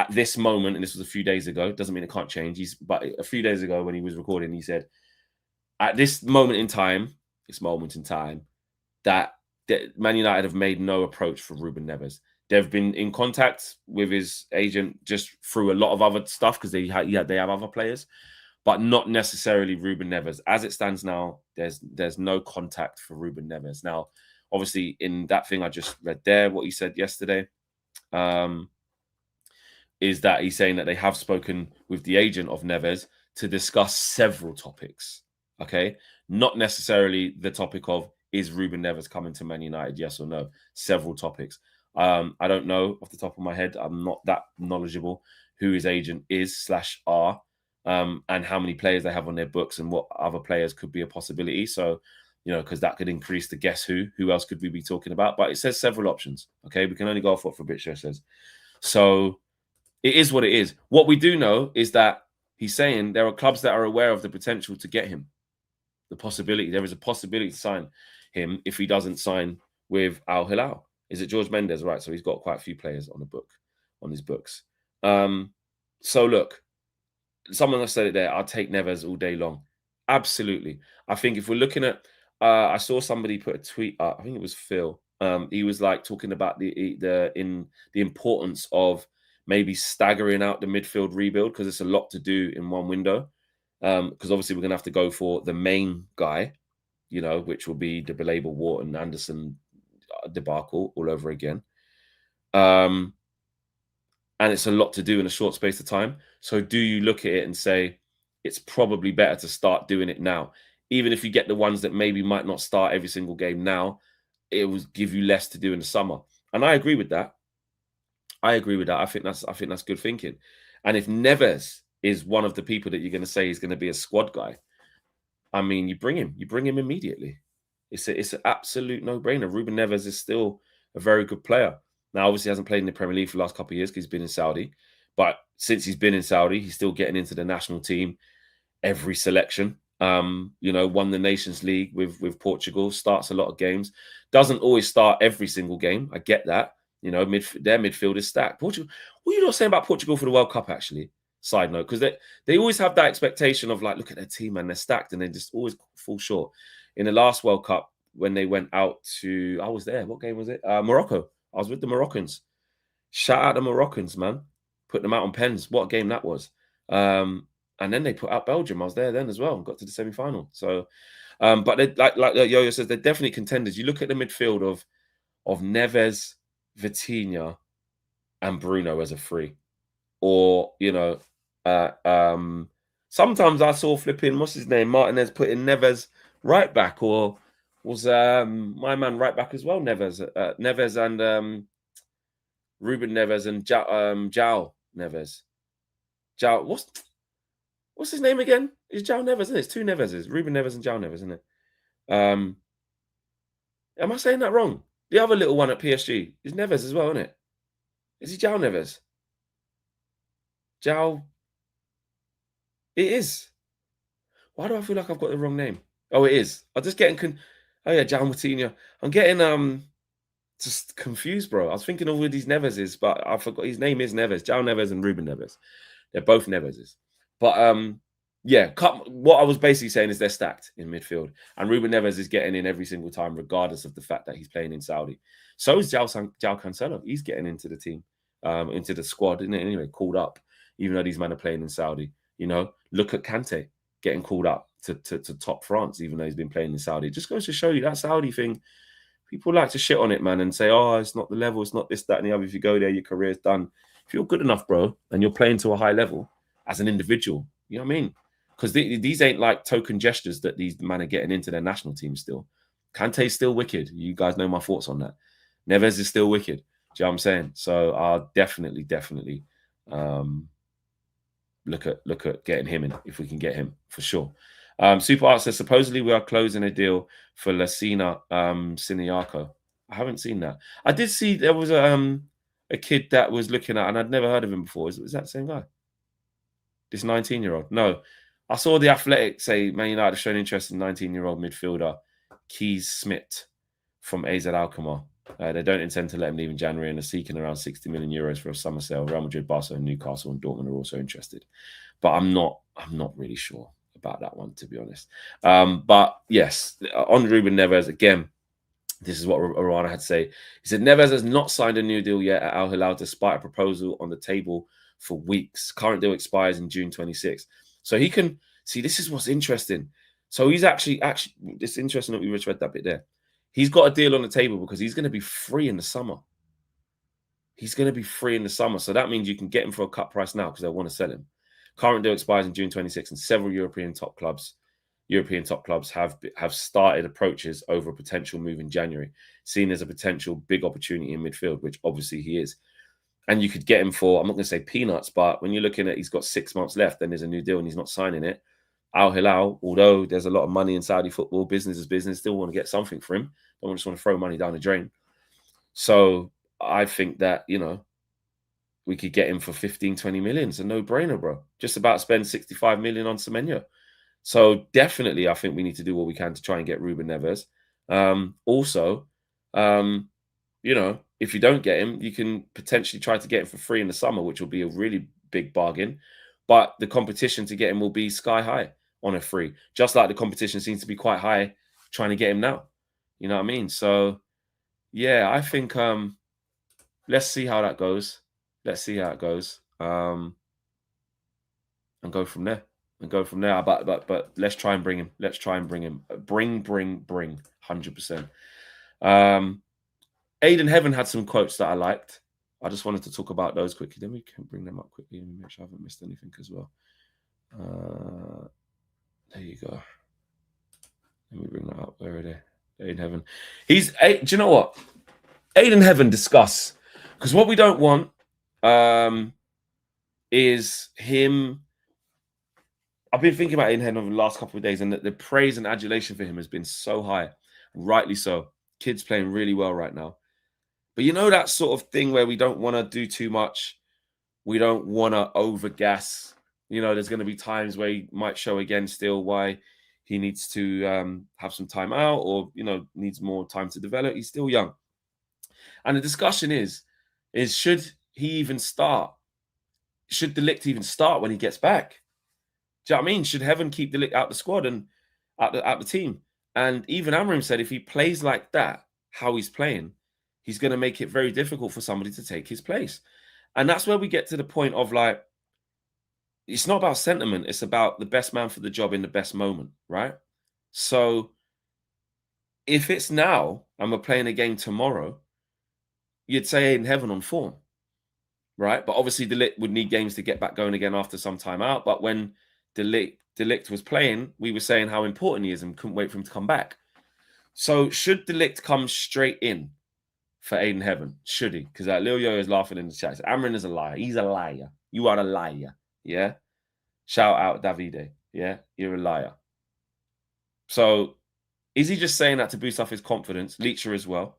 this moment, and this was a few days ago, doesn't mean it can't change. But a few days ago when he was recording, he said, at this moment in time, that Man United have made no approach for Ruben Neves. They've been in contact with his agent just through a lot of other stuff because they have other players, but not necessarily Ruben Neves. As it stands now, there's no contact for Ruben Neves. Now, obviously, in that thing I just read there, what he said yesterday, is that he's saying that they have spoken with the agent of Neves to discuss several topics. Okay, not necessarily the topic of is Ruben Neves coming to Man United, yes or no. Several topics. I don't know off the top of my head. I'm not that knowledgeable who his agent is / are, and how many players they have on their books and what other players could be a possibility. So, you know, because that could increase the guess who else could we be talking about? But it says several options. Okay, we can only go off what Fabrizio says. So it is what it is. What we do know is that He's saying there are clubs that are aware of the potential to get him. The possibility, there is a possibility to sign him if he doesn't sign with Al Hilal. Is it George Mendes? Right. So he's got quite a few players on his books. So look, someone else said it there. I'll take Neves all day long. Absolutely. I think if we're looking at, I saw somebody put a tweet up. I think it was Phil. He was like talking about the importance of maybe staggering out the midfield rebuild because it's a lot to do in one window. Because obviously we're gonna have to go for the main guy, you know, which will be the Belabel, Wharton, Anderson debacle all over again. And it's a lot to do in a short space of time. So do you look at it and say it's probably better to start doing it now, even if you get the ones that maybe might not start every single game now? It will give you less to do in the summer, and I agree with that. I think that's good thinking. And if Neves is one of the people that you're going to say is going to be a squad guy, I mean, you bring him immediately. It's an absolute no-brainer. Ruben Neves is still a very good player. Now, obviously, he hasn't played in the Premier League for the last couple of years because he's been in Saudi. But since he's been in Saudi, he's still getting into the national team every selection. You know, won the Nations League with Portugal, starts a lot of games. Doesn't always start every single game. I get that. You know, their midfield is stacked. Portugal. What are you not saying about Portugal for the World Cup, actually? Side note, because they always have that expectation of like, look at their team and they're stacked, and they just always fall short. In the last World Cup, when they went out to, I was there. What game was it? Morocco. I was with the Moroccans. Shout out the Moroccans, man. Put them out on pens. What a game that was. And then they put out Belgium. I was there then as well and got to the semi-final. So, but they, like Yo-Yo says, they're definitely contenders. You look at the midfield of Neves, Vitinha, and Bruno as a free. Or, you know, sometimes I saw flipping, what's his name? Martinez putting Neves right back, or was my man right back as well, Neves and Ruben Neves and João Neves. João, what's his name again? It's João Neves, isn't it? It's two Neveses, Ruben Neves and João Neves, isn't it? Am I saying that wrong? The other little one at PSG is Neves as well, isn't it? Is he João Neves? João. It is. Why do I feel like I've got the wrong name? Oh, it is. I'm just getting oh yeah, João Moutinho. I'm getting just confused, bro. I was thinking of all these Neveses, but I forgot his name is Neves. João Neves and Ruben Neves. They're both Neveses. But yeah, what I was basically saying is they're stacked in midfield. And Ruben Neves is getting in every single time, regardless of the fact that he's playing in Saudi. So is João Cancelo. He's getting into the team, into the squad, isn't it? Anyway, called up, even though these men are playing in Saudi. You know, look at Kante getting called up to top France, even though he's been playing in Saudi. It just goes to show you that Saudi thing, people like to shit on it, man, and say, oh, it's not the level, it's not this, that, and the other. If you go there, your career's done. If you're good enough, bro, and you're playing to a high level as an individual, you know what I mean? Because these ain't like token gestures that these men are getting into their national team still. Kante's still wicked. You guys know my thoughts on that. Neves is still wicked. Do you know what I'm saying? So I'll definitely look at getting him in if we can get him for sure. Super Art says supposedly we are closing a deal for Lassina Siniaco. I haven't seen that. I did see there was a kid that was looking at, and I'd never heard of him before. Is that the same guy? This 19-year-old? No. I saw the Athletic say Man United showing interest in 19-year-old midfielder Keys Smith from AZ Alkmaar. They don't intend to let him leave in January and are seeking around 60 million euros for a summer sale. Real Madrid, Barcelona, Newcastle, and Dortmund are also interested. But I'm not really sure about that one, to be honest. But yes, on Ruben Neves, again, this is what Arana had to say. He said, Neves has not signed a new deal yet at Al Hilal, despite a proposal on the table for weeks. Current deal expires in June 26. So he can see, this is what's interesting. So he's actually, it's interesting that we just read that bit there. He's got a deal on the table because he's going to be free in the summer. He's going to be free in the summer. So that means you can get him for a cut price now because they'll want to sell him. Current deal expires in June 26, and several European top clubs have started approaches over a potential move in January, seen as a potential big opportunity in midfield, which obviously he is. And you could get him for, I'm not going to say peanuts, but when you're looking at he's got 6 months left, then there's a new deal and he's not signing it. Al Hilal, although there's a lot of money in Saudi football, business is business, still want to get something for him. Don't just want to throw money down the drain. So I think that, you know, we could get him for 15, 20 million. It's a no-brainer, bro. Just about spend 65 million on Semenyo. So definitely, I think we need to do what we can to try and get Ruben Neves. Also, you know, if you don't get him, you can potentially try to get him for free in the summer, which will be a really big bargain. But the competition to get him will be sky high on a free, just like the competition seems to be quite high trying to get him now. You know what I mean? So, yeah, I think let's see how that goes. Let's see how it goes, and go from there. But let's try and bring him. Let's try and bring him. Bring, 100%. Aiden Heaven had some quotes that I liked. I just wanted to talk about those quickly. Then we can bring them up quickly and make sure I haven't missed anything as well. There you go. Let me bring that up. Where are they? Aiden Heaven. Do you know what? Aiden Heaven discuss, because what we don't want is him. I've been thinking about Aiden Heaven over the last couple of days, and the praise and adulation for him has been so high, rightly so. Kid's playing really well right now. But you know that sort of thing where we don't want to do too much. We don't want to overgas. You know, there's going to be times where he might show again still why he needs to have some time out, or, you know, needs more time to develop. He's still young. And the discussion is should he even start? Should De Ligt even start when he gets back? Do you know what I mean? Should Heaven keep De Ligt out the squad and out the team? And even Amram said if he plays like that, how he's playing, he's going to make it very difficult for somebody to take his place. And that's where we get to the point of, like, it's not about sentiment. It's about the best man for the job in the best moment, right? So if it's now and we're playing a game tomorrow, you'd say Aiden Heaven on form, right? But obviously De Ligt would need games to get back going again after some time out. But when De Ligt was playing, we were saying how important he is and couldn't wait for him to come back. So should De Ligt come straight in for Aiden Heaven? Should he? Because Lil Yo is laughing in the chat. Amrin is a liar. He's a liar. You are a liar. Yeah? Shout out Davide. Yeah? You're a liar. So is he just saying that to boost up his confidence? Leacher as well.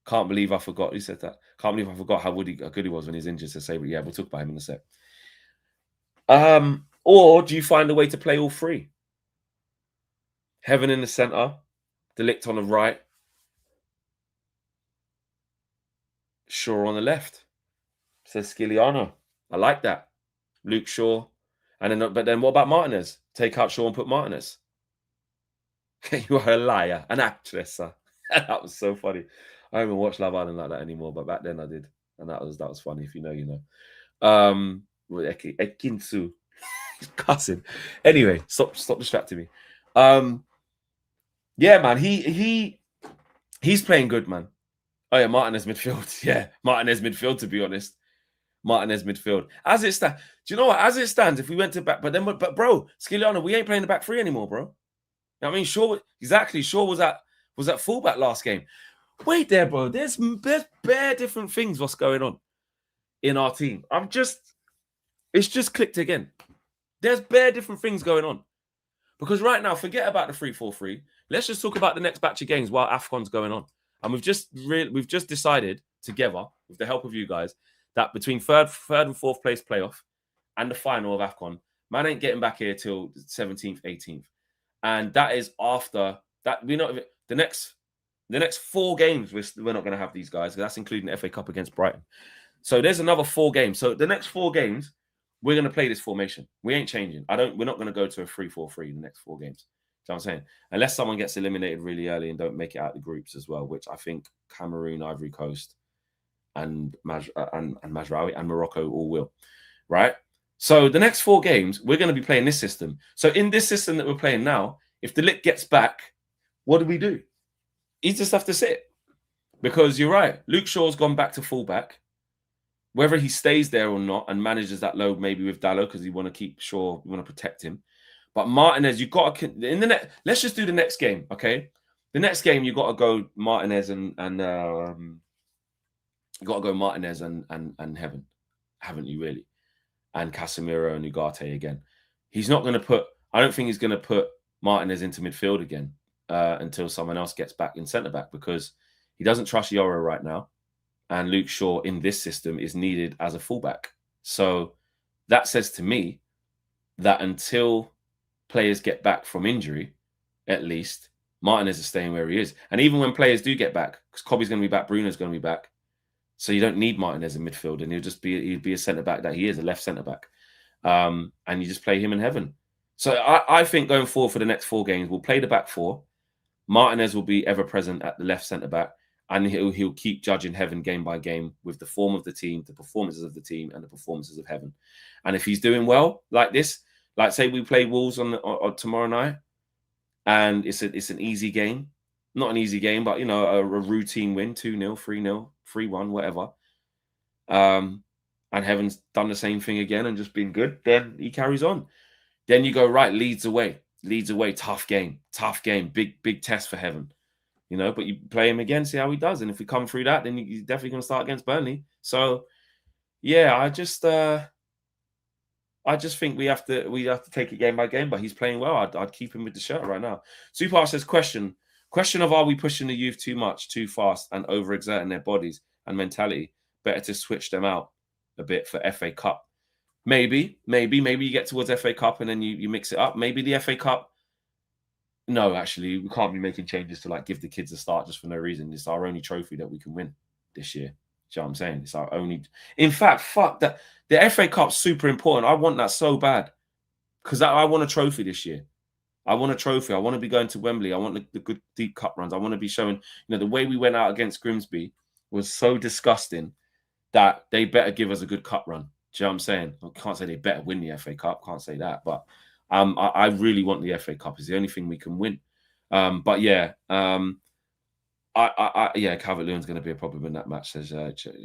Can't believe I forgot. Who said that? Can't believe I forgot how good he was when he's injured. To say, but yeah, we'll talk about him in a sec. Or do you find a way to play all three? Heaven in the center, De Ligt on the right, Shaw on the left. Says Skiliano. I like that. Luke Shaw. But then what about Martinez? Take out Shaw and put Martinez. You are a liar, an actress. That was so funny. I don't even watch Love Island like that anymore, but back then I did, and that was funny. If you know, you know. Ekinsu, cussing. Anyway, stop distracting me. Yeah, man, he's playing good, man. Oh yeah, Martinez midfield. Yeah, Martinez midfield. To be honest, Martinez midfield. As it stands, do you know what? As it stands, if we went to back, but bro, Skiliano, we ain't playing the back three anymore, bro. I mean, Shaw was at fullback last game. Wait there, bro. There's bare different things. What's going on in our team? It's just clicked again. There's bare different things going on. Because right now, forget about the 3-4-3. Let's just talk about the next batch of games while AFCON's going on. And we've just decided together, with the help of you guys, that between third and fourth place playoff and the final of AFCON, man ain't getting back here till 17th, 18th. And that is after that. The next 4 games, we're not going to have these guys. That's including the FA Cup against Brighton. So there's another 4 games. So the next 4 games, we're going to play this formation. We ain't changing. We're not going to go to a 3-4-3 in the next 4 games. You know what I'm saying? Unless someone gets eliminated really early and don't make it out the groups as well, which I think Cameroon, Ivory Coast, and Mazraoui and Morocco all will. Right? So the next 4 games, we're going to be playing this system. So in this system that we're playing now, if De Ligt gets back, what do? He just have to sit. Because you're right. Luke Shaw's gone back to fullback. Whether he stays there or not and manages that load maybe with Dallo because you want to keep Shaw, you want to protect him. But Martinez, you've got to in the next. Let's just do the next game, okay? The next game you got to go Martinez and you got to go Martinez and Heaven, haven't you really? And Casemiro and Ugarte again. He's not going to put. I don't think he's going to put Martinez into midfield again until someone else gets back in centre back because he doesn't trust Yoro right now. And Luke Shaw in this system is needed as a fullback. So that says to me that until players get back from injury, at least, Martinez is staying where he is. And even when players do get back, because Kobbie's going to be back, Bruno's going to be back, so you don't need Martinez in midfield, and he'd be a centre back that he is, a left centre back, and you just play him in Heaven. So I think going forward for the next 4 games, we'll play the back 4. Martinez will be ever present at the left centre back, and he'll keep judging Heaven game by game with the form of the team, the performances of the team, and the performances of Heaven. And if he's doing well like this, like say we play Wolves on tomorrow night, and it's an easy game, not an easy game, but a routine win, 2-0, 3-0, 3-1, whatever. And Heaven's done the same thing again and just been good. Then he carries on. Then you go right, Leeds away, tough game, big test for Heaven. But you play him again, see how he does, and if we come through that, then he's definitely going to start against Burnley. So, yeah, I just think we have to take it game by game. But he's playing well. I'd keep him with the shirt right now. Super says question of are we pushing the youth too much, too fast, and overexerting their bodies and mentality? Better to switch them out a bit for FA Cup. Maybe you get towards FA Cup and then you mix it up. Maybe the FA Cup. No, actually, we can't be making changes to give the kids a start just for no reason. It's our only trophy that we can win this year. Do you know what I'm saying? It's our only. In fact, fuck that. The FA Cup's super important. I want that so bad because I want a trophy this year. I want a trophy. I want to be going to Wembley. I want the good deep cup runs. I want to be showing. The way we went out against Grimsby was so disgusting that they better give us a good cup run. Do you know what I'm saying? I can't say they better win the FA Cup. Can't say that, but. I really want the FA Cup. It's the only thing we can win. But yeah, Calvert-Lewin's going to be a problem in that match, says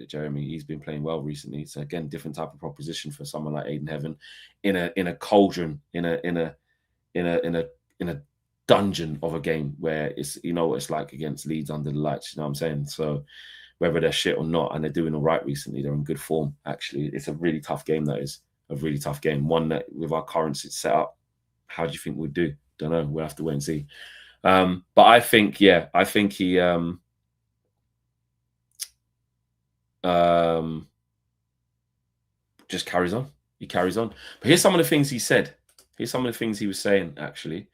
Jeremy. He's been playing well recently. So again, different type of proposition for someone like Aiden Heaven in a cauldron, in a dungeon of a game where it's what it's like against Leeds under the lights. You know what I'm saying? So whether they're shit or not, and they're doing all right recently, they're in good form. Actually, it's a really tough game. That is. A really tough game. One that with our currency set up, how do you think we'd do? Don't know. We'll have to wait and see. But I think he just carries on. He carries on. But here's some of the things he said. Here's some of the things he was saying, actually.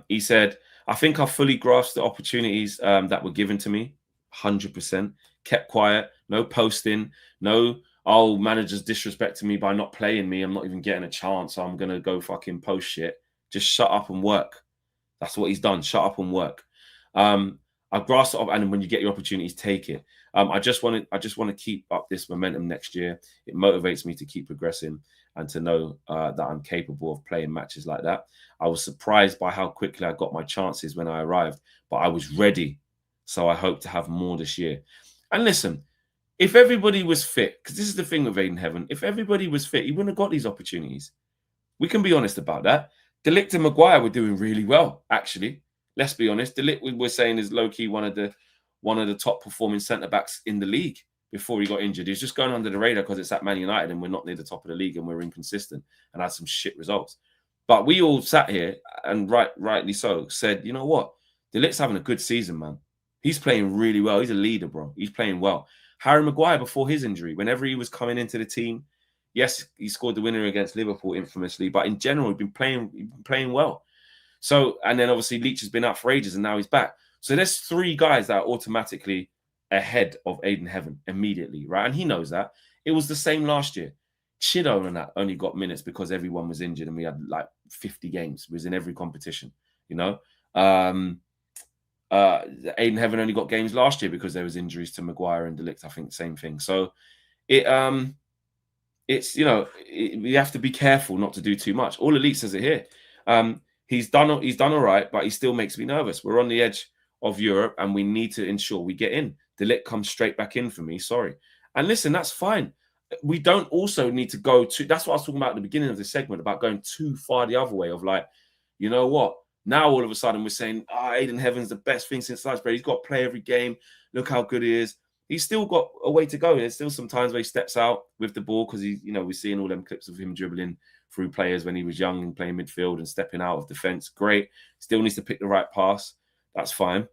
He said, I think I fully grasped the opportunities that were given to me. 100%. Kept quiet. No posting. No... Oh, managers disrespecting me by not playing me. I'm not even getting a chance. So I'm going to go fucking post shit. Just shut up and work. That's what he's done. Shut up and work. I've grasped it up, and when you get your opportunities, take it. I just want to keep up this momentum next year. It motivates me to keep progressing and to know that I'm capable of playing matches like that. I was surprised by how quickly I got my chances when I arrived, but I was ready. So I hope to have more this year. And listen, if everybody was fit, because this is the thing with Aiden Heaven, if everybody was fit, he wouldn't have got these opportunities. We can be honest about that. De Ligt and Maguire were doing really well, actually. Let's be honest. De Ligt, we're saying, is low-key one of the top performing centre-backs in the league before he got injured. He's just going under the radar because it's at Man United and we're not near the top of the league and we're inconsistent and had some shit results. But we all sat here and rightly so said, you know what? De Ligt's having a good season, man. He's playing really well. He's a leader, bro. He's playing well. Harry Maguire, before his injury, whenever he was coming into the team, yes, he scored the winner against Liverpool infamously, but in general, he's been playing well. So, and then obviously Leach has been out for ages and now he's back. So there's 3 guys that are automatically ahead of Aiden Heaven immediately, right? And he knows that. It was the same last year. Chido and that only got minutes because everyone was injured and we had like 50 games. We was in every competition, Aiden Heaven only got games last year because there was injuries to Maguire and De Ligt. I think same thing. So it's we have to be careful not to do too much. All Elite says it here. He's done all right, but he still makes me nervous. We're on the edge of Europe and we need to ensure we get in. De Ligt comes straight back in for me. Sorry. And listen, that's fine. We don't also need to go to. That's what I was talking about at the beginning of the segment about going too far the other way of like, you know what? Now, all of a sudden, we're saying, Aiden Heaven's the best thing since sliced bread. He's got to play every game. Look how good he is. He's still got a way to go. There's still some times where he steps out with the ball because we're seeing all them clips of him dribbling through players when he was young and playing midfield and stepping out of defense. Great. Still needs to pick the right pass. That's fine.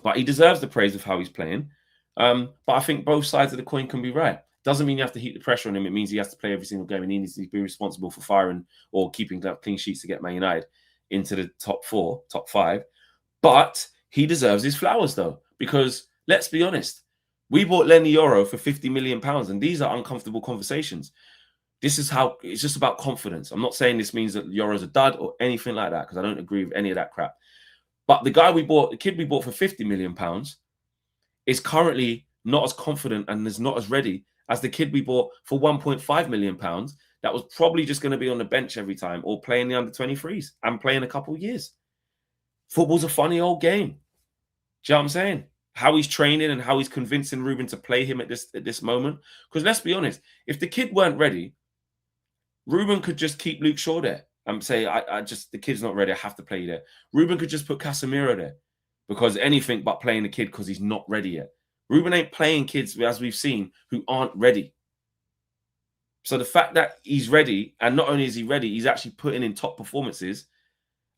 But he deserves the praise of how he's playing. But I think both sides of the coin can be right. Doesn't mean you have to heap the pressure on him. It means he has to play every single game, and he needs to be responsible for firing or keeping clean sheets to get Man United into the top 4, top 5. But he deserves his flowers, though, because let's be honest, we bought Lenny Yoro for £50 million, and these are uncomfortable conversations. This is how it's just about confidence. I'm not saying this means that Yoro's a dud or anything like that, because I don't agree with any of that crap. But the guy we bought, the kid we bought for £50 million, is currently not as confident and is not as ready as the kid we bought for £1.5 million that was probably just going to be on the bench every time or playing the under-23s and playing a couple of years. Football's a funny old game. Do you know what I'm saying? How he's training and how he's convincing Ruben to play him at this moment. Because let's be honest, if the kid weren't ready, Ruben could just keep Luke Shaw there and say, the kid's not ready, I have to play you there. Ruben could just put Casemiro there because anything but playing the kid because he's not ready yet. Ruben ain't playing kids, as we've seen, who aren't ready. So the fact that he's ready, and not only is he ready, he's actually putting in top performances,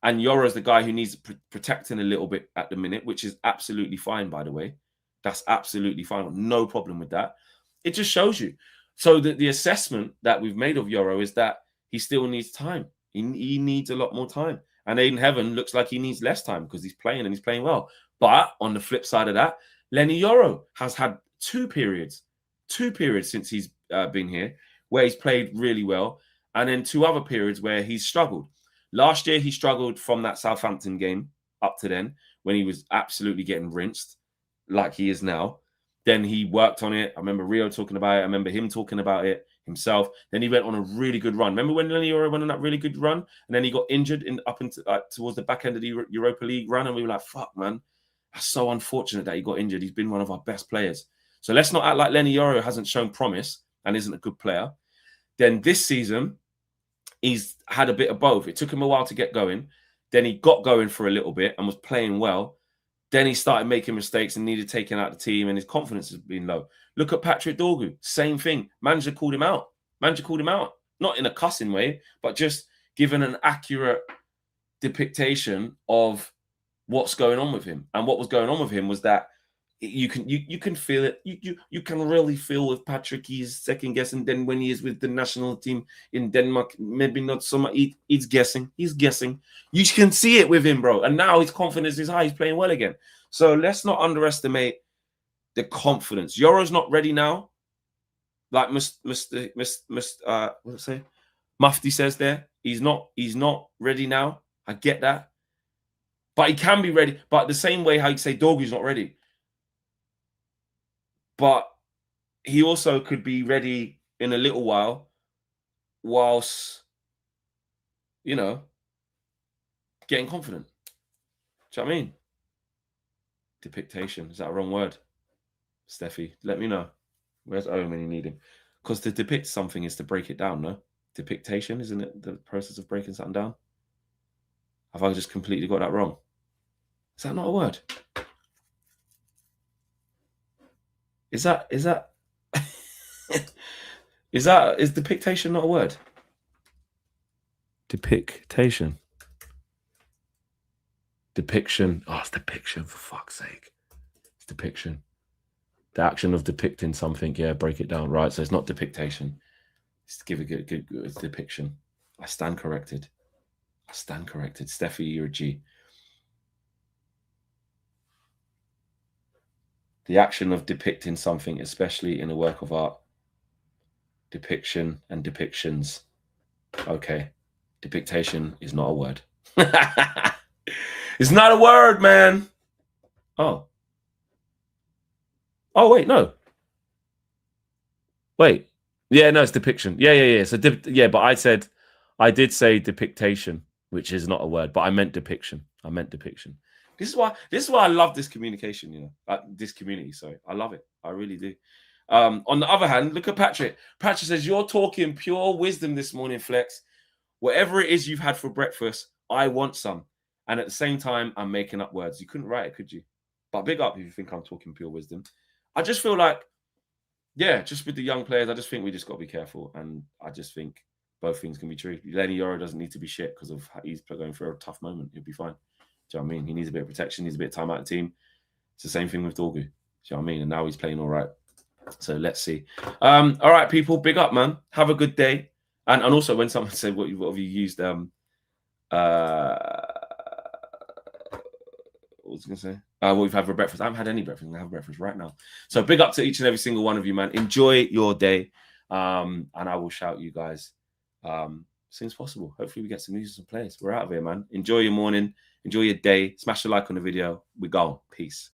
and Yoro's the guy who needs protecting a little bit at the minute, which is absolutely fine, by the way. That's absolutely fine. No problem with that. It just shows you. So the assessment that we've made of Yoro is that he still needs time. He needs a lot more time. And Aiden Heaven looks like he needs less time because he's playing and he's playing well. But on the flip side of that, Lenny Yoro has had two periods since he's been here where he's played really well, and then 2 other periods where he's struggled. Last year, he struggled from that Southampton game up to then when he was absolutely getting rinsed like he is now. Then he worked on it. I remember Rio talking about it. I remember him talking about it himself. Then he went on a really good run. Remember when Lenny Yoro went on that really good run? And then he got injured towards the back end of the Europa League run. And we were like, fuck, man. That's so unfortunate that he got injured. He's been one of our best players. So let's not act like Lenny Yoro hasn't shown promise and isn't a good player. Then this season, he's had a bit of both. It took him a while to get going. Then he got going for a little bit and was playing well. Then he started making mistakes and needed taking out the team, and his confidence has been low. Look at Patrick Dorgu. Same thing. Manager called him out. Not in a cussing way, but just giving an accurate depiction of what's going on with him. And what was going on with him was that you can feel it. You can really feel with Patrick, he's second guessing. Then when he is with the national team in Denmark, maybe not so much. He's guessing. You can see it with him, bro. And now his confidence is high. He's playing well again. So let's not underestimate the confidence. Yoro's not ready now. Like Mufti says there. He's not ready now. I get that. But he can be ready. But the same way how you say Dorgu's not ready. But he also could be ready in a little while whilst, getting confident. Do you know what I mean? Depiction. Is that a wrong word? Steffi, let me know. Where's Owen when you need him? Because to depict something is to break it down, no? Depiction, isn't it the process of breaking something down? Have I just completely got that wrong? Is that not a word? Is depiction not a word? Depiction. Depiction. Oh, it's depiction, for fuck's sake. It's depiction. The action of depicting something, yeah, break it down. Right, so it's not depiction. It's to give a good it's depiction. I stand corrected. Steffi, you're a G. The action of depicting something, especially in a work of art. Depiction and depictions. Okay. Depiction is not a word. It's not a word, man. Oh, wait, no. Wait. Yeah, no, it's depiction. Yeah. So, but I did say depiction, which is not a word, but I meant depiction. This is why I love this communication, this community. Sorry, I love it. I really do. On the other hand, look at Patrick. Patrick says, you're talking pure wisdom this morning, Flex. Whatever it is you've had for breakfast, I want some. And at the same time, I'm making up words. You couldn't write it, could you? But big up if you think I'm talking pure wisdom. I just feel like, just with the young players, I just think we just got to be careful. And I just think both things can be true. Lenny Yoro doesn't need to be shit because of he's going through a tough moment. He'll be fine. Do you know what I mean? He needs a bit of protection, needs a bit of time out of the team. It's the same thing with Dorgu. you know what I mean? And now he's playing all right. So let's see. All right, people, big up, man. Have a good day. And also when someone said, what have you used? What was I going to say? What we've had for breakfast. I haven't had any breakfast. I have breakfast right now. So big up to each and every single one of you, man. Enjoy your day. And I will shout you guys as soon as possible. Hopefully we get some news and some plays. We're out of here, man. Enjoy your morning. Enjoy your day. Smash the like on the video. We go. Peace.